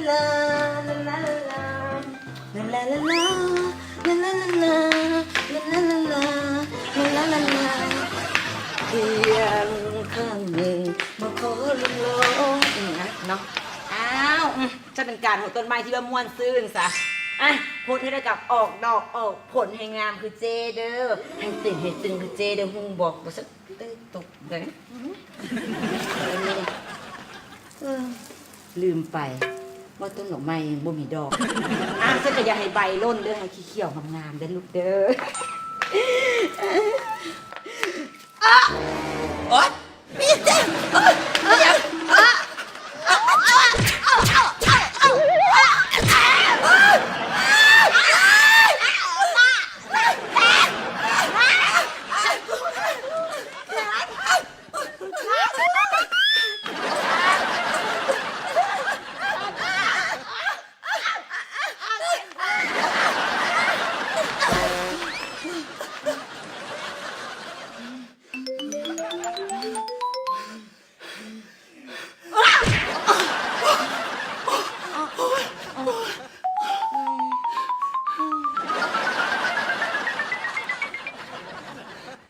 ลาลาลาลาลาลาลาลาลาลาลาลาลาลาลาลาลาลาลาเพียงข้างหนึ่งมาขอลุงลงนะเนาะอ้าวจะเป็นการหัวต้นไม้ที่ว่าม่วนซื่นซะอ่ะพูดให้ได้กับออกดอกออกผลให้งามคือเจเด้อให้ตึงคือเจเด้อหุ่งบอกว่าสักตึ๊ดตกเลยลืมไปว่าต้นดอกไม้บ่มีดอกฉันก็อยากให้ใบร่นเด้อให้ขี้เขียวงามๆเด้อลูกเด้อโอ๊ยมีเจ็บเดี๋ยว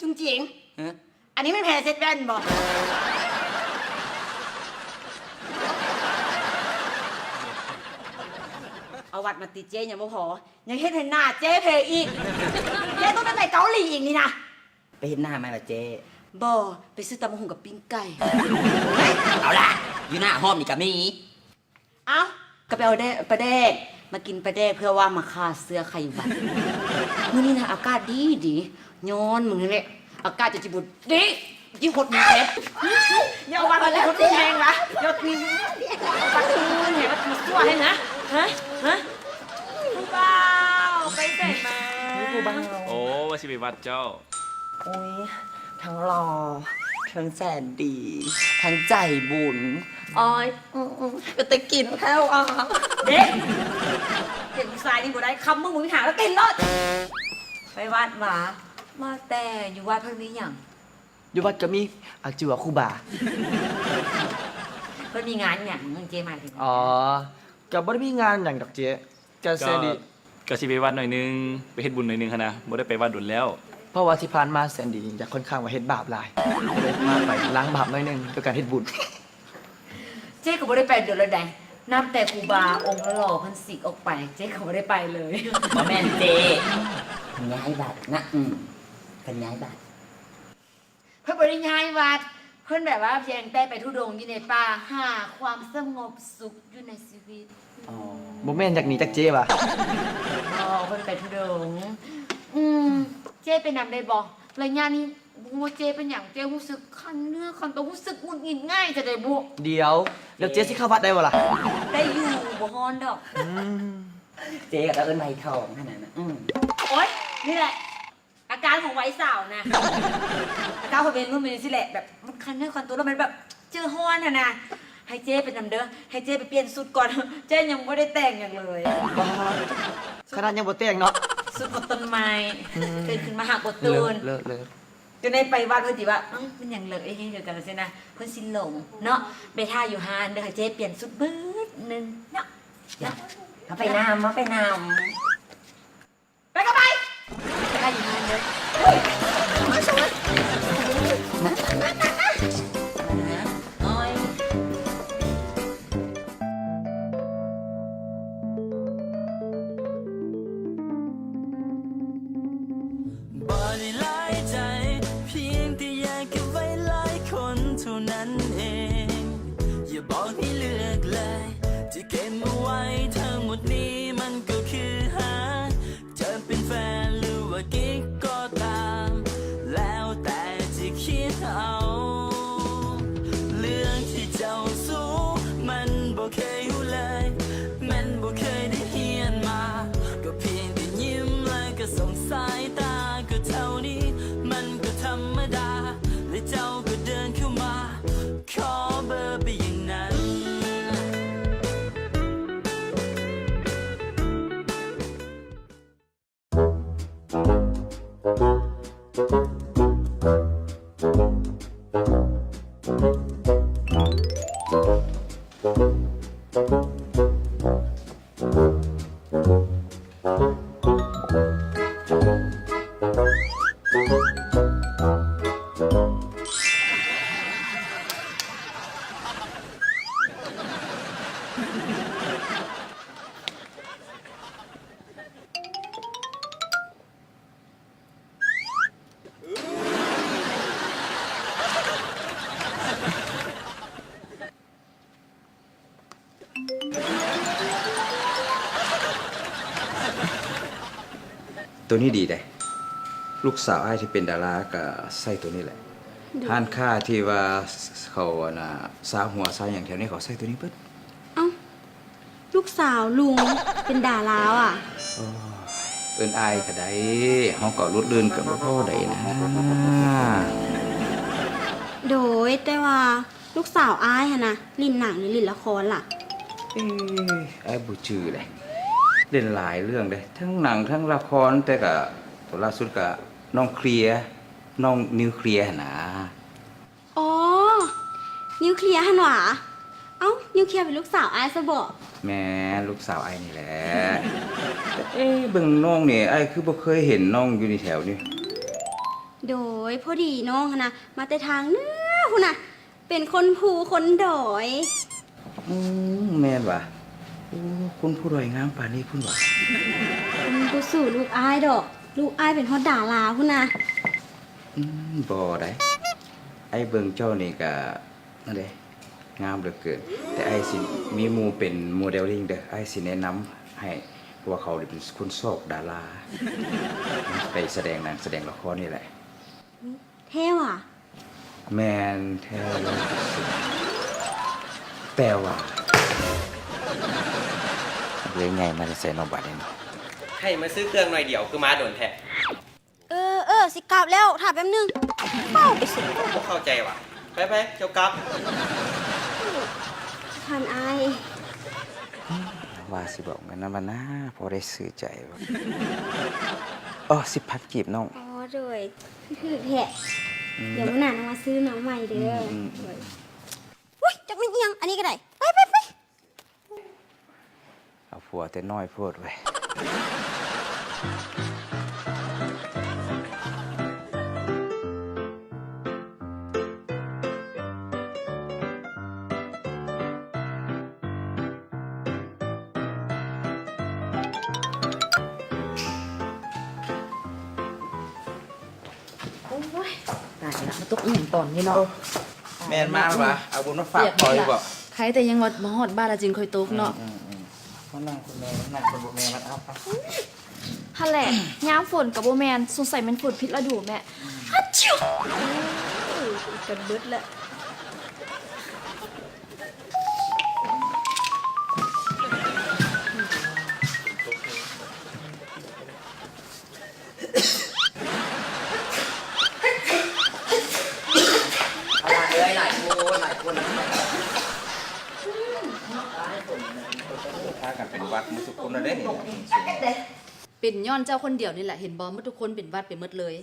จริงอันนี้ไม่แพ้เซ็ตแว่นบอกเอาวัดมาติเจยังไม่พอยังเห็นหน้าเจ๊เพอีกเจ๊ต้องไปเกาหลีอีกนี่นะไปเห็นหน้าไหมล่ะเจ๊บ่ไปซื้อตำบักหุ่งกับปิ้งไก่เอาล่ะอยู่หน้าห้อมนี่กับมีเอาก็ไปเอาปลาแดกมากินปลาแดกเพื่อว่ามาฆ่าเสื้อไข่หวัดมื้อนี้นะอากาศดีย้อนมึงนี่แหละอากาศจะจิบุดดิยิ่งหดมีเพชรอย่าเอาวันมาแล้วแรงนะอย่าคืนปัดคืนเห็นว่ามาซั่วให้นะฮะคุณเปล่าไปใส่มาโอ้ว่าสิไปวัดเจ้าโอ้ยทั้งหล่อทั้งแสนดีทั้งใจบุญอ้อยก็จะกินข้าวเด็กเด็กผู้ชายนี่บ่ได้คำมึงหาแล้วกินรถไปวัดมาแต่อยู่วัดเพิ่งนี้อย่างอยู่วัดก็มีอาจิวครูบาเพิ่นมีงานอย่างเจมาถึงอ๋อก็บ่ได้มีงานอย่างดอกเจ๊ก็แสนดีก็สิไปวัดหน่อยนึงไปเฮ็ดบุญหน่อยนึงค่ะนะบ่ได้ไปวัดดุลแล้วเพราะว่าที่ผ่านมาแสนดีอยากค่อนข้างว่าเฮ็ดบาปหลายเลยพาไปล้างบาปหน่อยนึงด้วยการเฮ็ดบุญเจ๊ก็บ่ได้ไปเดือนละใดนับแต่ครูบาองค์หล่อเพิ่นสิกออกไปเจ๊ก็บ่ได้ไปเลยบ่แม่นเจ๊ย้ายบัตรนะเพิ่นย้ายบัตรเพิ่นบ่ได้ย้ายวัดเพิ่นแบบว่าเพียงแต่ไปธุดงค์อยู่ในป่าหาความสงบสุขอยู่ในชีวิตบ่แม่นจากนี้จากเจ๊ว่ะเพิ่นไปธุดงค์เจ๊ไปนำได้บ่ระยะนี้บ่เจ๊เป็นหยังเจ๊รู้สึกคันเนื้อคันตัวรู้สึกหงุดหงิดง่ายจะได้บ่เดี๋ยวแล้วเจ๊สิเข้าวัดได้บ่ล่ะได้อยู่บ่ฮ้อนดอกเจ๊ก็เอิ้นใบทองขนาดนั้นโอ๊ยนี่แหละอาการของไว้สาวนะอาการของเป็นรุ่นเป็นสิแหละแบบมันคันเนื้อคันตัวแล้วมันแบบเจอฮ้อนนะให้เจ๊ไปนำเด้อให้เจ๊ไปเปลี่ยนสุดก่อนเจ๊ยังไม่ได้แต่งอย่างเลยขนาดยังบ่แต่งเนาะสุดบนต้นไม้ตื่นขึ้นมาหาบทตูนเลิกจนได้ไปวัดเพื่อนจีว่ามันยังเลิกไอ้เดียวกันใช่ไหมเพื่อนสิหลงเนาะไปท่าอยู่ฮานเด้อให้เจ๊เปลี่ยนสุดบื้อนึงเนาะมาไปน้ำไปก็ไปท่าอยู่ฮานเด้อมาสวยนั้นเองอย่าบอกให้เลือกเลยจะเก็บมาไว้ทั้งหมดนี้มันก็คือหาจะเป็นแฟนหรือว่ากิ๊กก็ตามแล้วแต่จะคิดเอาเรื่องที่เจ้าสู้มันบ่เคยอยู่เลยมันบ่เคยได้เฮียนมาก็เพียงแต่ยิ้มแล้วก็ส่งสายตาก็เท่านี้มันก็ธรรมดาและเจ้าก็เดินเข้ามาขอเบอร์ไปอย่างนั้น เ ตัวนี้ดีได้ลูกสาวไอ้ายที่เป็นดาราก็ใส่ตัวนี้แหละห้านค้าที่ว่าเขาน่ะสาวหัวสาวอย่างแถวนี้เขาใส่ตัวนี้เบิด เอ้าลูกสาวลุงเป็นดาราอ่ะ เอิ้นอายก็ได้เฮาก็ลดเลื่อนกันบ่พอได้นะ โดยแต่ว่าลูกสาวอ้ายฮะนะลินหนังหรือลินละครล่ะ เอ้ยไอ้ายบ่ชื่อเลยเล่นหลายเรื่องเลยทั้งหนังทั้งละครแต่ก็ตัวล่าสุดก็น้องเคลียร์น้องนิวเคลียร์หั่นนะ อ๋อ นิวเคลียร์ฮันหวาเอ้า นิวเคลียร์เป็นลูกสาวอ้ายซะบ่ แม่ลูกสาวไอ้ายนี่แหละแต่เอ๊ะเบิ่งน้องนี่ไอ้ายคือบ่เคยเห็นน้องอยู่ในแถวนี้ โดยพอดีน้องฮะนะมาแต่ทางเหนื้อหุ่นน่ะ เป็นคนภูคนดอย แม่นว่ะโอ้คุณผู้รวยงามป่านนี้พุ่นว่ะ มันกูสู่ลูกอ้ายดอก ลูกอ้ายเป็นฮอดดาราหุ่นน่ะ บ่ได้ไอ้เบิ่งเจ้านี่ก็นั่นแหละงามเหลือเกิน แต่ไอ้สิมีหมู่เป็นโมเดลลิ่งเด้อไอ้สิแนะนำให้เพราะว่าเขานี่เป็นคนชอบดาราไปแสดงหนังแสดงละครนี่แหละ เท่ว่ะ แม่นแท้เลยแต่ว่าเรื่องไงมันจะใส่นอบัดนี่เนาะ ให้มาซื้อเครื่องหน่อยเดียวคือมาโดนแท้ สิกลับแล้วถ่ายแป๊บนึงเป้าไปสิ พวกเข้าใจว่ะ ไปเจ้ากลับ ทันอ้าย ว่าสิบอกกันนะมันนะพอได้ซื้อใจว่าอ๋อ10,000กีบน้อง อ๋อโดยคือแทะเดี๋ยววันหน้ามาซื้อน้องใหม่เด้อออุ้ยจักมันเอียง อันนี้ก็ได้ ไป เอาผัวแต่น้อยโพดไว้ตายละมาตกอีหยังตอนนี้เนาะ แม่นมากวะเอาบุญมาฝากพออยู่บ่ ใครแต่ยังว่ามาฮอดบ้านละจึงค่อยตกเนาะ คนนั่งคนแม่นั่งคนบ่แม่มันเอา ฮันแหละยามฝนกับโบแมนสงสัยมันฝนพิษฤดูแม่ฮัดชิว กันเบิดละ พากันเป็นวัดมุสุกุลได้นี่ เป็นย้อนเจ้าคนเดียวนี่แหละเห็นบอมเมื่อทุกคนเป็นวัดไปหมดเลย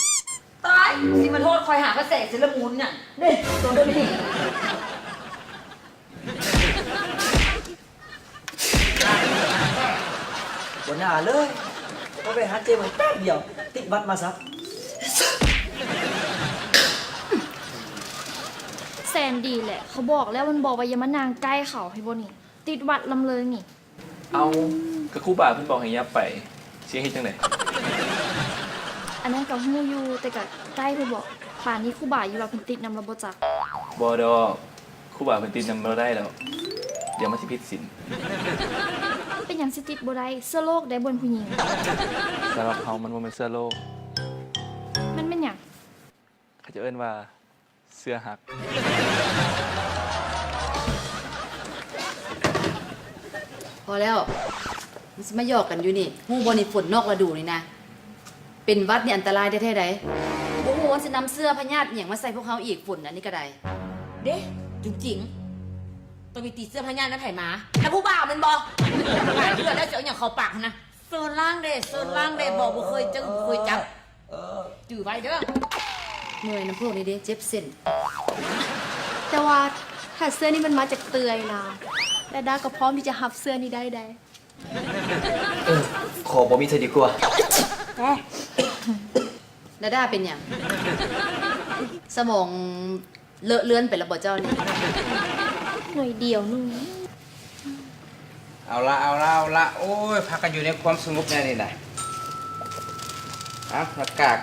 ตายสิมาโทษคอยหากระแสศิลมูลเนี่ยนี่ตัวเดินนี่ หัวหน้าเลยก็ไปหาเจมันแป๊บเดียว ติดบัตรมาซับ แซนดีแหละ เขาบอกแล้วมันบอกว่าอย่ามานางใกล้เขาให้บนี่ ติดวัดลำเลยนี่ เอาก็ครู่บ่าเพิ่นบอกให้ยับไปเสียเฮ็ดจังได๋ อันนั้นกับฮู้อยู่แต่กับใกล้เพิ่นบอกป่านนี้ครูบ่าอยู่ว่าเพิ่นติดนำระบบจัก บ่ดอกครู่บ่าเพิ่นติดนำเราได้แล้ว เดี๋ยวมันสิผิดศีล เป็นหยังสิติดบ่ได้เสื้อโลกได้บนผู้หญิง สำหรับเฮามันบ่แม่นเสื้อโลก มันเป็นหยัง เขาจะเอิ้นว่าเสื้อหัก พอแล้วมันสิมาหยอกกันอยู่นี่ฮู้บ่นี่ฝนนอกฤดูนี่นะ เป็นวัดนี่อันตรายแท้ๆใดบ่ฮู้ว่าสินำเสื้อพญาติอหยังมาใส่พวกเขาอีกฝนอันนี้ก็ได้ เด้จุ๋งจิ๋งตัวมีตีเสื้อพญานาคไถหมาแล้วผู้บ่าวมันบอกหลายเดือนแล้วเจ้าอย่างเขาปากนะโซนล่างเด้บอกบ่เคยเจอบ่เคยจับจื้อไว้เด้อ เมื่อยน้ำพวกนี้เด้เจ็บเส้น แต่ว่าถ้าเสื้อนี่มันมาจากเตยนะและด้าก็พร้อมที่จะหับเสื้อนี้ได้ ขอบ่มีเธอดีกว่า ดาด้าเป็นหยังสมองเลอะเลือนไประบบเจ้านี่ หน่อยเดียวนึง เอาละโอ้ยพักกันอยู่ในความสงบแน่นี่นะเอาหน้ากาก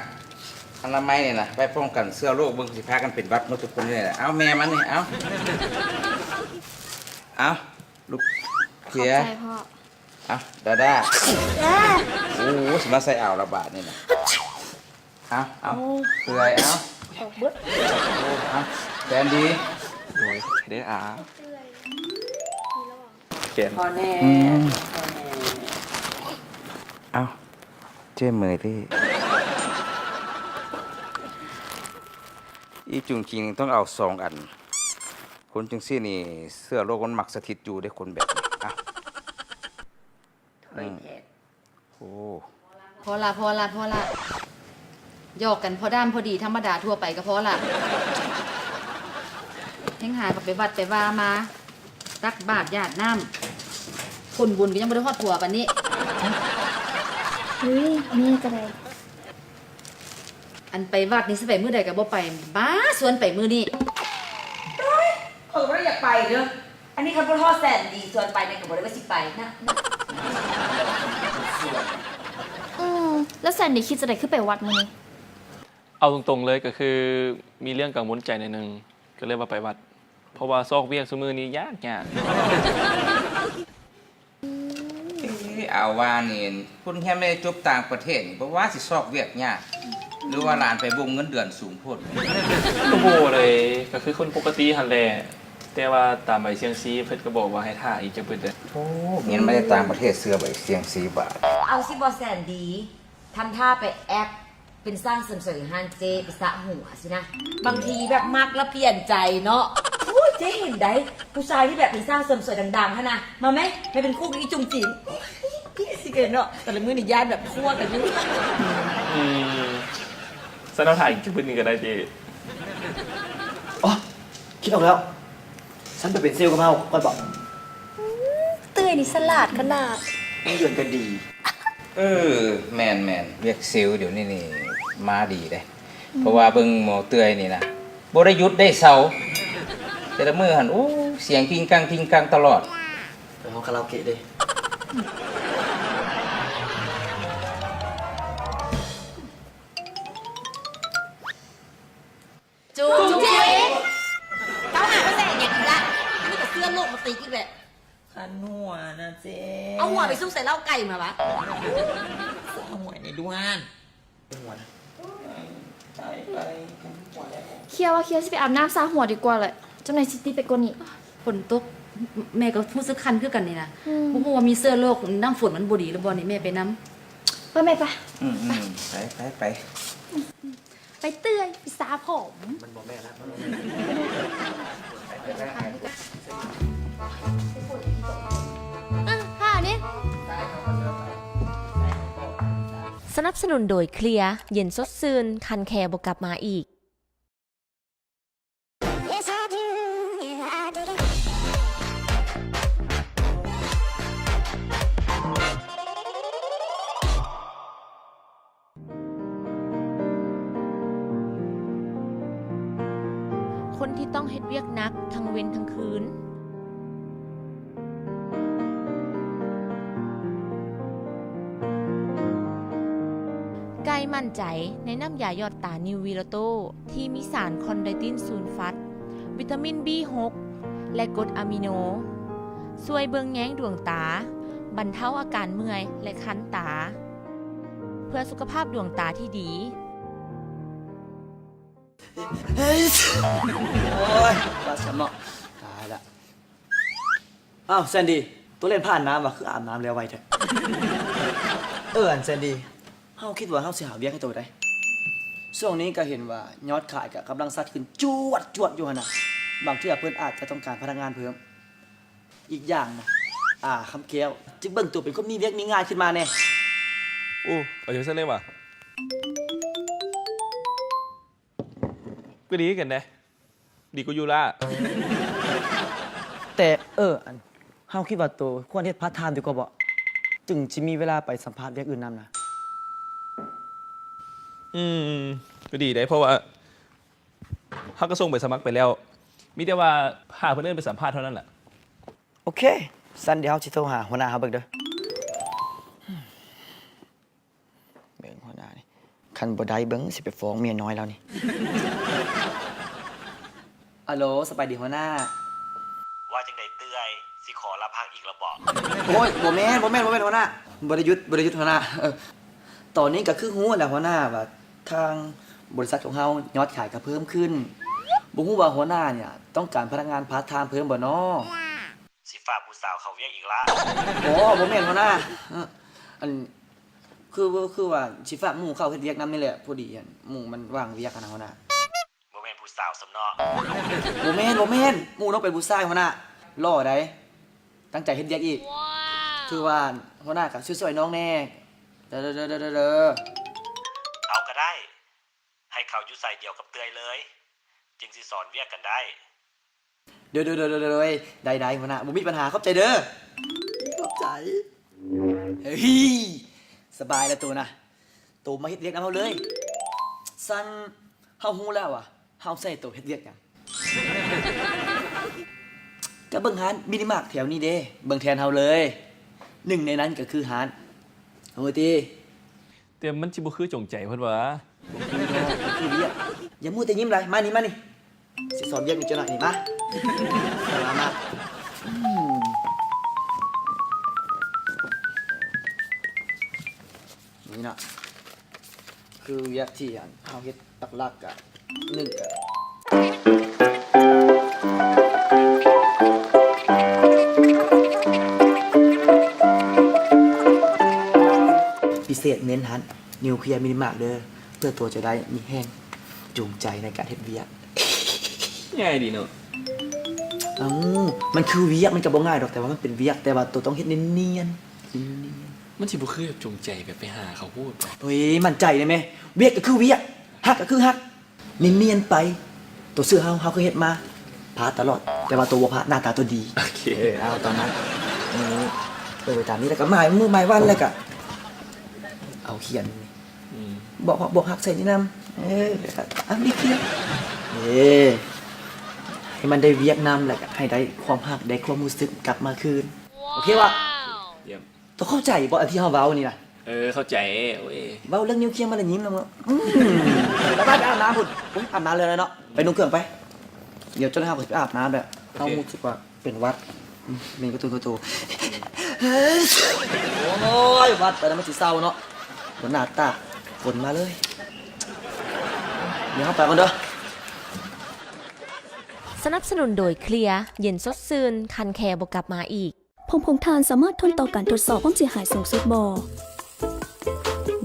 อนามัยนี่นะไปป้องกันเสื้อโรคเบิ่งสิพากันเป็นวัดมุสุกุลนี่แหละเอาแม่มันนี่เอาลูก ข เขี อบ ย ใจพ่อ อ่ะดาด้าโอ้สมาใส่อ่าวระบาดนี่นะเอาเปื่อยเอาเอาแสนดี โดยได้อาแกน พอแน่ เอาเจ้มือที่อีจุงจริงต้องเอา2 อันคนจังซี่นี่เสื้อโลกมันมักสถิตอยู่ได้คนแบบนี้อ่ะ ถอยแทก โอ้ พอละหยอกกันพอด้ามพอดีธรรมดาทั่วไปก็พอละแห่งหากับไปวัดไปว่ามาตักบาตรญาติน้ำคนบุญก็ยังไม่ได้ฮอดผัวปานนี้ เฮ้ยแม่ก็ได้ อันไปวัดนี่สิไปมื้อใดก็บ่ไปบ้าสวนไปมื้อนี้ ไม่อยากไปเด้ออันนี้คันพ่อทอดแสนดีส่วนไปเนี่ยก็บอกได้ว่าสิไปนะ แล้วแซนดี้คิดจะได้ขึ้นไปวัดมื้อนี้ เอาตรงๆเลยก็คือมีเรื่องกังวลใจในอยหนึงก็เลยว่าไปวัด เพราะว่าซอกเวียกซุมือนี้ยาก เอาว่านี่คุณแค่ไม่ได้จบต่างประเทศนี่เพราะว่าสิซอกเวียกยากหรือว่าหลานไปวงเงินเดือนสูงโพด ก็โบเลยก็คือคนปกติหันแหละแต่ว่าตามใบเชียงซีเพิ่นก็บอกว่าให้ท่าอีกจะเปิดเด้อ โอ้เงินไม่ได้ต่างประเทศเสื้อใบเสียง4 บาท เอาสิบอแสนดีทำท่าไปแอปเป็นสร้างเสริมสวยฮันเจไปสะหัวสินะ บางทีแบบมักแล้วเปลี่ยนใจเนาะโอ้ยเจ๊เห็นได้ผู้ชายที่แบบเป็นสร้างเสริมสวยดังๆฮะนะมาไหมไม่เป็นคู่กับอีจุงจิ๋มพี่สิเกนเนาะแต่ละมือนี่ญาติแบบคั่วกันอยู่ สนเอาถ่ายอีกจะเปิดนึงก็ได้เจ อ๋อคิดออกแล้ว ฉันไปเป็นเซลล์กับเฮาค่อยบอก เตื้อยนี่สลัดขนาด ต้องเดือนกันดี แมนเรียกซิลเดี๋ยวนี้นี่มาดีเลยเพราะว่าเบิ่งหมอเตยนี่นะบ่ได้หยุดได้เศร้าแต่ละมื้อหันโอ้เสียงพิงกังตลอด ไปห้องคาราโอเกะเด้ จุงจิ๋มเก้าหาก็แสนอย่างนี้ละอันนี้ก็เสื้อโลกมาตีกันแบบ ขันหัวนะเจ๊ เอาหัวไปซุกใส่เหล้าไก่มาวะ เอาหัวในด้วน หัวนะ ไปขันหัวแล้ว เคลียร์ว่าเคลียร์สิไปอาบน้ำซาหัวดีกว่าเลยจังไหนซิตี้ไปกว่านี้ ฝนตกแม่ก็รู้สึกคันคือกันนี่นะ อืม บ่ฮู้ว่ามีเสื้อโรคน้ำฝนมันบ่ดีหรือบ่นี่แม่ไปน้ำ ไปแม่ไป ไป ไปเตื้อยไปซาผม มันบอกแม่แล้ว ค่ะนี่ สนับสนุนโดยเคลียร์เย็นสดซื่นคันแคร์บกลับมาอีก คนที่ต้องเฮ็ดเวียกนักทั้งเว้นทั้งคืนไกลมั่นใจในน้ำยาหยอดตานิววีโรโตที่มีสารคอนไดตินซูลฟัตวิตามิน B6 และกรดอะมิโนช่วยเบิงแย้งดวงตา บรรเทาอาการเมื่อยและคันตา เพื่อสุขภาพดวงตาที่ดี โอ้ยปลาแซลมอนตายละอ้าวแซนดี้ตัวเล่นผ่านน้ำว่ะคืออาบน้ำแล้วไวเถอะอันแซนดี้เฮาคิดว่าเฮาสิหาเวียกให้ตัวได้ช่วงนี้ก็เห็นว่ายอดขายก็กำลังซัดขึ้นจวดอยู่หั่นน่ะบางเทื่อเพิ่นอาจจะต้องการพนักงานเพิ่มอีกอย่างนะคำแก้วจึงเบิ่งตัวเป็นคนมีเวียกมีงานขึ้นมาแน่ โอ้เอาอย่างเส้นเลยว่ะก็ดีกันนะดีกว่ายูล่า แต่อันเฮาคิดว่าตัวควรเฮ็ดพาร์ทไทม์ดีกว่าบ่จึงสิมีเวลาไปสัมภาษณ์เวียกอื่นนำนะ ก็ดีได้เพราะว่าเขาก็ส่งไปสมัครไปแล้ว มีแต่ว่าหาเพื่อนไปสัมภาษณ์เท่านั้นแหละ โอเคสั้นเดี๋ยวเฮาสิโทรหาหัวหน้าเฮาเบิ่งเด้อเบิ่งหัวหน้านี่คันบ่ได้เบิ่งสิไปฟ้องเมียน้อยแล้วนี่อัลโหลสบายดีหัวหน้า ว่าจังใดเตื้อยสิขอลาพักอีกระบอก โอ้ยบ่แม่นหัวหน้าบริยุทธ์หัวหน้าตอนนี้ก็คือฮู้แหละหัวหน้าว่าทางบริษัทของเฮายอดขายก็เพิ่มขึ้นบ่ฮู้ว่าหัวหน้าเนี่ยต้องการพนักงานพาร์ทไทม์เพิ่มบ่น้อสิฝากผู้สาวเขาเวียกอีกละโอ้บ่แม่นหัวหน้าอันคือว่าสิฝากหมู่เข้าเฮ็ดเวียกนำนี่แหละพอดีอันหมู่มันว่างเวียกกันนะหัวหน้าบ่แม่นผู้สาวสำเนาะบ่แม่นหมู่ต้องเป็นผู้ชายหัวหน้ารอได้ตั้งใจเฮ็ดเวียกอีกคือว่าหัวหน้าก็ช่วยๆน้องแน่เด้อเอาก็ได้ให้เขาอยู่ใส่เดียวกับเตยเลยจึงสิสอนเวียกกันได้เด้อได้หัวหน้าบ่มีปัญหาเข้าใจเด้อเข้าใจเฮ้ยสบายแล้วตัวนะตัวมาเฮ็ดเวียกนำเฮาเลยสั่นเฮาฮู้แล้วอ่ะเฮาใส่ตัวเฮ็ดเวียกหยังก็เบิ่งหานมินิมาร์ทแถวนี้เด้เบิ่งแทนเฮาเลยหนึ่งในนั้นก็คือหานโอ้ติ แต่มันสิบ่คือจงใจเพิ่นว่า คือเวียกอย่ามัวแต่ยิ้มเลยมานี่สิสอนเวียกนี่เจ้าหน่อยนี่มานี่นะคือเวียกที่เฮาเฮ็ดหลักๆอ่ะ1ก็พิเศษเน้นหันนิวเคลียร์มินิมาร์ทเด้อเพื่อตัวจะได้มีแห้งจูงใจในการเฮ็ดเวียก ง่ายดีเนาะ มันคือเวียกมันก็บ่ง่ายดอกแต่ว่ามันเป็นเวียกแต่ว่าตัวต้องเฮ็ดเนียน มันสิบ่คือแบบจงใจแบบไปหาเขาพูด เฮ้ยมั่นใจได้ไหมเวียกก็คือเวียกฮักก็คือฮักเนียนไปตัวเสื้อเฮาก็เฮ็ดมาพาตลอดแต่ว่าตัวบ่พาหน้าตาตัวดี โอเค เอาตอนนั้นไปตามนี้แล้วก็หมายมือหมายวันแล้วก็เอาเขียนบอกฮักใส่นี่นำแล้วก็มีเขียนให้มันได้เวียกนำแล้วก็ให้ได้ความฮักได้ความรู้สึกกลับมาคืนโอเควะ เยี่ยม ต้องเข้าใจบ่อันที่เฮาเว้านี่น่ะ เข้าใจโอ้ย เว้าเรื่องนิวเคลียร์มาแล้วยิ้มแล้วมั้งแล้วไปอาบน้ำพุ่นอาบน้ำเลยเนาะไปนุ่งเครื่องไปเดี๋ยวเจ้าหน้าที่ไปอาบน้ำแบบเฮารู้สึกว่าเป็นวัดมีกระตูโอ้ยวัดแต่นั้นมันสิเศร้าเนาะฝนหนาตาฝนมาเลยเดี๋ยวเฮาไปกันเด้อ สนับสนุนโดยเคลียร์เย็นสดซื่นคันแคร์บกลับมาอีก ผงทานสามารถทนต่อการทดสอบความเสียหายสูงสุดบ่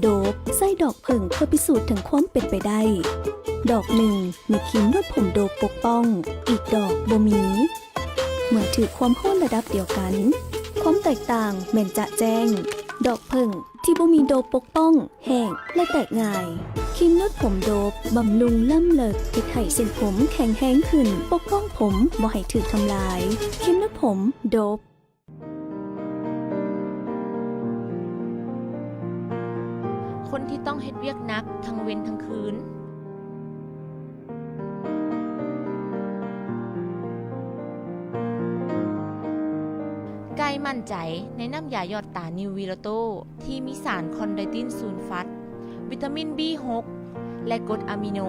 โดบไส้ดอกผึ่งเพื่อพิสูจน์ถึงความเป็นไปได้ ดอกหนึ่งมีครีมนวดผมโดบปกป้อง อีกดอกบ่มีเหมือนถือความห้อนระดับเดียวกัน ความแตกต่างแม่นจะแจ้ง ดอกผึ่งที่บ่มีโดบปกป้อง แห้งและแตกง่ายครีมนวดผมโดบบำรุงล่ำเลิกที่ให้เส้นผมแข็งแห้งขึ้น ปกป้องผมบ่ให้ถูกทำลายครีมนวดผมโดบ คนที่ต้องเฮ็ดเวียกนักทั้งเว้นทั้งคืนไก่มั่นใจในน้ำยาหยอดตานิววีโรโตที่มีสารคอนไดตินซูลฟัตวิตามิน B6 และกรดอะมิโน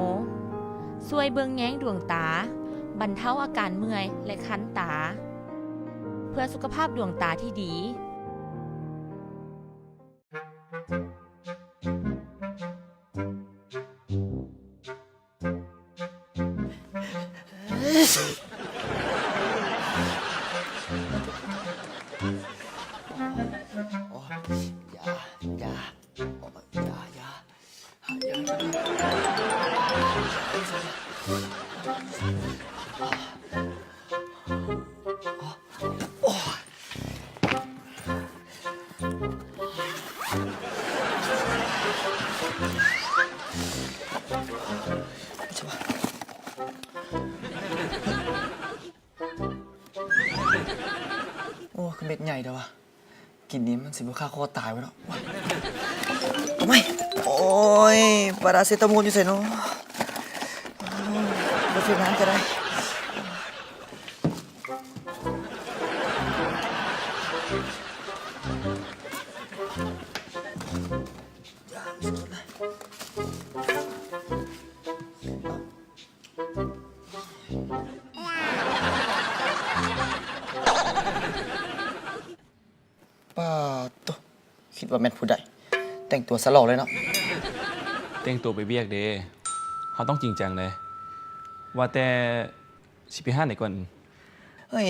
ช่วยเบิงแย้งดวงตาบรรเทาอาการเมื่อยและคันตา เพื่อสุขภาพดวงตาที่ดีโอ้คือเม็ดใหญ่เด้อวะกินนี้มันสิบ่ฆ่าคอตายไว้แล้วเอาไหมโอ้ยปาราเซตามอลอยู่ใส่เนาะบ่ซื้อน้ำก็ได้ ว่าแม่นผู้ใดแต่งตัวสลอเลยเนาะ แต่งตัวไปเวียกเด้เขาต้องจริงจังเลยว่าแต่สิไปห้าไหนก่อน เฮ้ย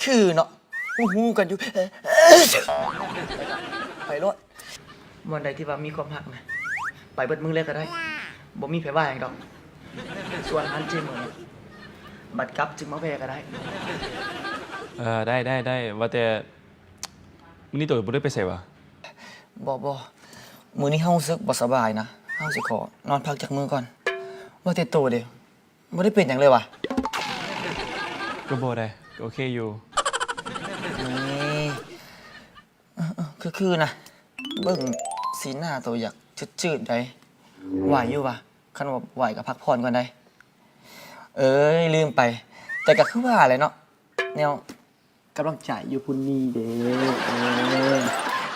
คือเนาะฮู้กันอยู่ไปรถวันใดที่ว่ามีความหักนะไปเบิดมึงเลยก็ได้บ่มีไผว่าหยังดอกส่วนอันเจมเนี่ยบัดกลับจึงมาแวก็ได้ ได้ว่าแต่มื้อนี้ตัวบ่ได้ไปไสวะ บ่มื้อนี้เฮารู้สึกบ่สบายนะเฮาสิขอนอนพักจากมือก่อนว่าแต่โตเด้บ่ได้เป็นหยังเลยว่ะ ก็บ่ได้ก็โอเคอยู่ นี่คือนะเบิ่งสีหน้าตัวอยากจืดๆได้ไหวอยู่ว่ะคันว่าไหวก็พักผ่อนก่อนได้เอ้ยลืมไป แต่ก็คือว่าอะไรเนาะแนวกำลังใจอยู่พุ่นนี่เด้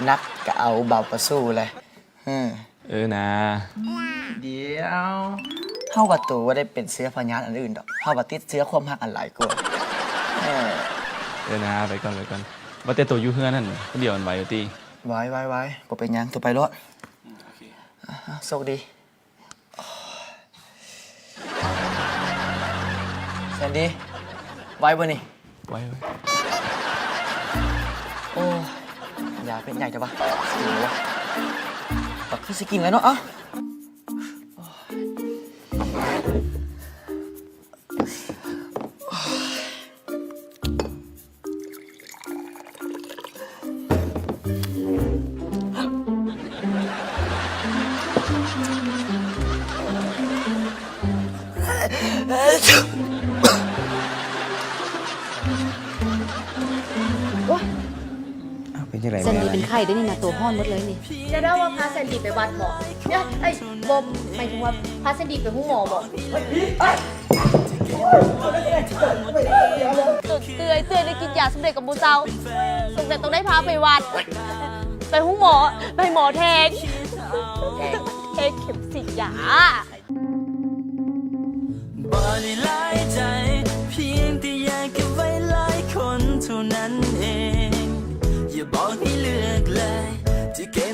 นักก็เอาเบาประสู้เลยนะ เดี๋ยวเฮากับตัวว่าได้เป็นเชื้อพยานอันอื่นดอกเฮาบ่ติดเชื้อความรักอันหลายกว่านะไปก่อนว่าแต่ตัวอยู่เฮือนนั่นคนเดียวมันไหวอยู่ติ ไว้บ่เป็นหยังตัวไปรถโอเคโชคดีแซนดี้ไว้บ่นี่ไว้โอ้ยาเป็นใหญ่จังวะสิวะปักคือสิกินแล้วเนาะเอ้าเป็นจังได๋ แซน แม่ ดี้ ล่ะ เป็นไข้ด้วยนี่นะตัวห้อนหมดเลยนี่ จะได้ว่าพาแซนดี้ไปวัดบอกเนี่ยไอ้บอมหมายถึงว่าพาแซนดี้ไปห้องหมอบอกเตือนได้กินยาสำเร็จกับบูเซาสำเร็จต้องได้พาไปวัด ไปห้องหมอไปหมอแทงเข็มฉีดยา บ่ได้หลายใจเพียงแต่อยากเก็บไว้หลายคนเท่านั้นเองอย่าบอกให้เลือกเลยจะเก็บ